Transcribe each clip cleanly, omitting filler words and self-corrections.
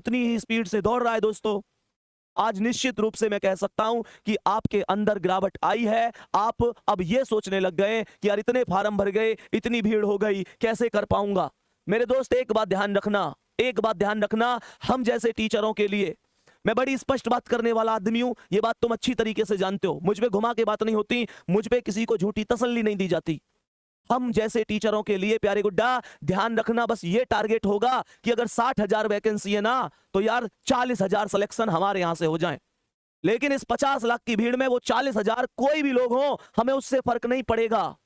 उतनी ही स्पीड से दौड़ रहा है दोस्तों। आज निश्चित रूप से मैं कह सकता हूं कि आपके अंदर गिरावट आई है। आप अब ये सोचने लग गए कि यार इतने फार्म भर गए, इतनी भीड़ हो गई, कैसे कर पाऊंगा। मेरे दोस्त एक बात ध्यान रखना, एक बात ध्यान रखना, हम जैसे टीचरों के लिए मैं बड़ी स्पष्ट बात करने वाला आदमी हूं, ये बात तुम अच्छी तरीके से जानते हो। मुझ पे घुमा के बात नहीं होती, मुझ पे किसी को झूठी तसल्ली नहीं दी जाती। हम जैसे टीचरों के लिए प्यारे गुड्डा ध्यान रखना, बस ये टारगेट होगा कि अगर 60,000 वैकेंसी है ना, तो यार 40,000 सिलेक्शन हमारे यहां से हो जाएं। लेकिन इस 50 लाख की भीड़ में वो 40,000 कोई भी लोग हों, हमें उससे फर्क नहीं पड़ेगा।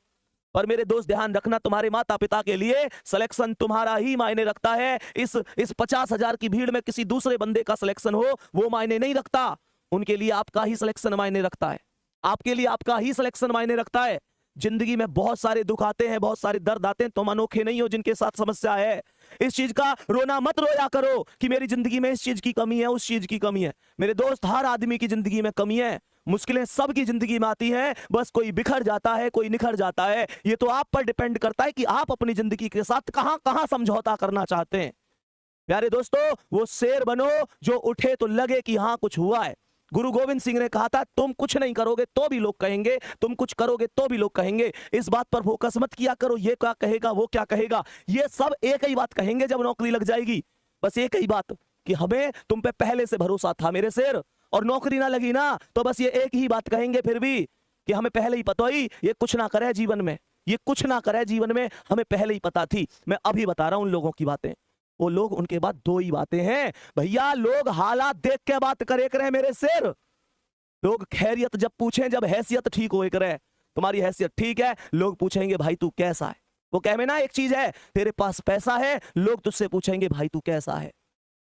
पर मेरे दोस्त ध्यान रखना, तुम्हारे माता पिता के लिए सिलेक्शन तुम्हारा ही मायने रखता है। इस 50,000 की भीड़ में किसी दूसरे बंदे का सिलेक्शन हो वो मायने नहीं रखता। उनके लिए आपका ही सिलेक्शन मायने रखता है, आपके लिए आपका ही सिलेक्शन मायने रखता है। जिंदगी में बहुत सारे दुख आते हैं, बहुत सारे दर्द आते हैं, तुम अनोखे नहीं हो जिनके साथ समस्या है। इस चीज का रोना मत रोया करो कि मेरी जिंदगी में इस चीज की कमी है, उस चीज की कमी है। मेरे दोस्त, हर आदमी की जिंदगी में कमी है, मुश्किलें सबकी जिंदगी में आती हैं, बस कोई बिखर जाता है, कोई निखर जाता है। ये तो आप पर डिपेंड करता है कि आप अपनी जिंदगी के साथ कहां कहां समझौता करना चाहते हैं। प्यारे दोस्तों, वो शेर बनो जो उठे तो लगे कि हां कुछ हुआ है। गुरु गोविंद सिंह ने कहा था, तुम कुछ नहीं करोगे तो भी लोग कहेंगे, तुम कुछ करोगे तो भी लोग कहेंगे। इस बात पर फोकस मत किया करो ये क्या कहेगा, वो क्या कहेगा। ये सब एक ही बात कहेंगे जब नौकरी लग जाएगी, बस एक ही बात कि हमें तुम पे पहले से भरोसा था मेरे शेर। और नौकरी ना लगी ना तो बस ये एक ही बात कहेंगे फिर भी कि हमें पहले ही पता ही ये कुछ ना करे जीवन में, ये कुछ ना करे जीवन में, हमें पहले ही पता थी। मैं अभी बता रहा हूं उन लोगों की बातें। वो लोग, उनके बाद दो ही बातें हैं भैया, लोग हालात देख के बात करे करे मेरे शेर। लोग खैरियत जब पूछें, जब हैसियत ठीक हो करे, तुम्हारी हैसियत ठीक है, लोग पूछेंगे भाई तू कैसा है। वो कहे ना एक चीज है, तेरे पास पैसा है, लोग तुझसे पूछेंगे भाई तू कैसा है।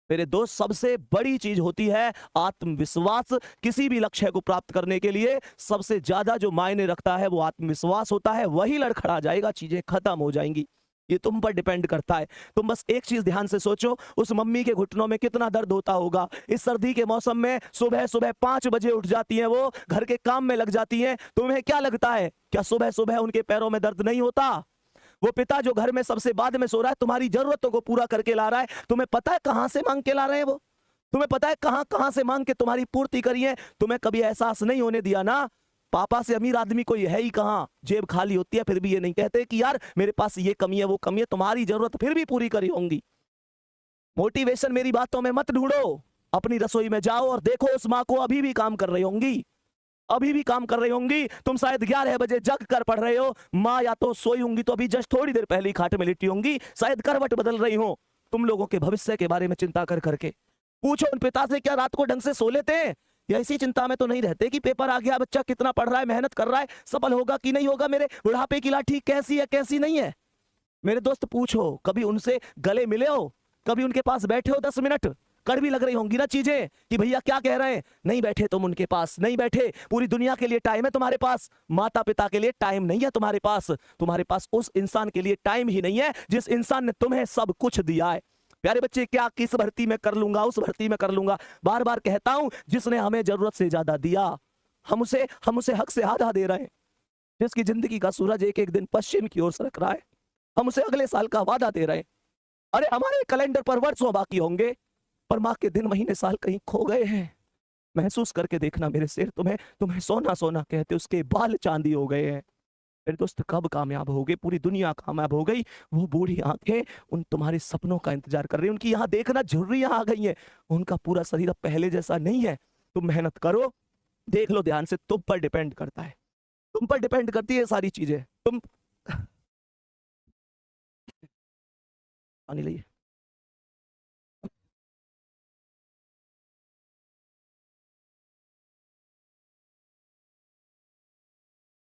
मेरे दोस्त, सबसे बड़ी चीज होती है आत्मविश्वास। किसी भी लक्ष्य को प्राप्त करने के लिए सबसे ज्यादा जो मायने रखता है वो आत्मविश्वास होता है। वही लड़खड़ा जाएगा, चीजें खत्म हो जाएंगी। ये तुम पर डिपेंड करता है। तुम बस एक चीज ध्यान से सोचो, उस मम्मी के घुटनों में कितना दर्द होता होगा। इस सर्दी के मौसम में सुबह सुबह 5 बजे उठ जाती हैं, वो घर के काम में लग जाती हैं। तुम्हें क्या लगता है, क्या सुबह सुबह उनके पैरों में दर्द नहीं होता? वो पिता जो घर में सबसे बाद में सो रहा है, तुम्हारी जरूरतों को पूरा करके ला रहा है, तुम्हें पता है कहां से मांग के ला रहे हैं वो? तुम्हें पता है कहां कहां से मांग के तुम्हारी पूर्ति करी है? तुम्हें कभी एहसास नहीं होने दिया ना, पापा से अमीर आदमी कोई है ही कहां, जेब खाली होती है फिर भी ये नहीं कहते कि यार मेरे पास ये कमी है वो कमी है। तुम्हारी जरूरत फिर भी पूरी करी होंगी। मोटिवेशन मेरी बातों में मत ढूंढो, अपनी रसोई में जाओ और देखो उस माँ को अभी भी काम कर रही होंगी, अभी भी काम कर रही होंगी। तुम शायद 11 बजे जग कर पढ़ रहे हो, माँ या तो सोई होंगी तो अभी जस्ट थोड़ी देर पहले ही खाट में लेटी होंगी, शायद करवट बदल रही हो तुम लोगों के भविष्य के बारे में चिंता कर करके। पूछो उन पिता से, क्या रात को ढंग से सो लेते हैं? या इसी चिंता में तो नहीं रहते कि पेपर आ गया, बच्चा कितना पढ़ रहा है, मेहनत कर रहा है, सफल होगा कि नहीं होगा, मेरे बुढ़ापे की लाठी कैसी है कैसी नहीं है। मेरे दोस्त पूछो, कभी उनसे गले मिले हो, कभी उनके पास बैठे हो 10 मिनट? कड़वी लग रही होंगी ना चीजें कि भैया क्या कह रहे हैं, नहीं बैठे तुम उनके पास, नहीं बैठे। पूरी दुनिया के लिए टाइम है तुम्हारे पास, माता पिता के लिए टाइम नहीं है तुम्हारे पास। तुम्हारे पास उस इंसान के लिए टाइम ही नहीं है जिस इंसान ने तुम्हें सब कुछ दिया है। प्यारे बच्चे, क्या किस भर्ती में कर लूंगा, उस भर्ती में कर लूंगा, बार बार कहता हूं, जिसने हमें जरूरत से ज्यादा दिया हम उसे हक से आधा दे रहे हैं। जिसकी जिंदगी का सूरज एक एक दिन पश्चिम की ओर सरक रहा है, हम उसे अगले साल का वादा दे रहे हैं। अरे हमारे कैलेंडर पर वर्षों बाकी होंगे, पर माँ के दिन महीने साल कहीं खो गए हैं। महसूस करके देखना मेरे शेर, तुम्हें सोना सोना कहते उसके बाल चांदी हो गए हैं। मेरे दोस्त, कब कामयाब होगे? पूरी दुनिया कामयाब हो गई, वो बूढ़ी आंखें उन तुम्हारे सपनों का इंतजार कर रही हैं। उनकी यहाँ देखना झुर्रियां आ गई हैं, उनका पूरा शरीर अब पहले जैसा नहीं है। तुम मेहनत करो, देख लो ध्यान से, तुम पर डिपेंड करता है, तुम पर डिपेंड करती है सारी चीजें। तुम पानी लाइए।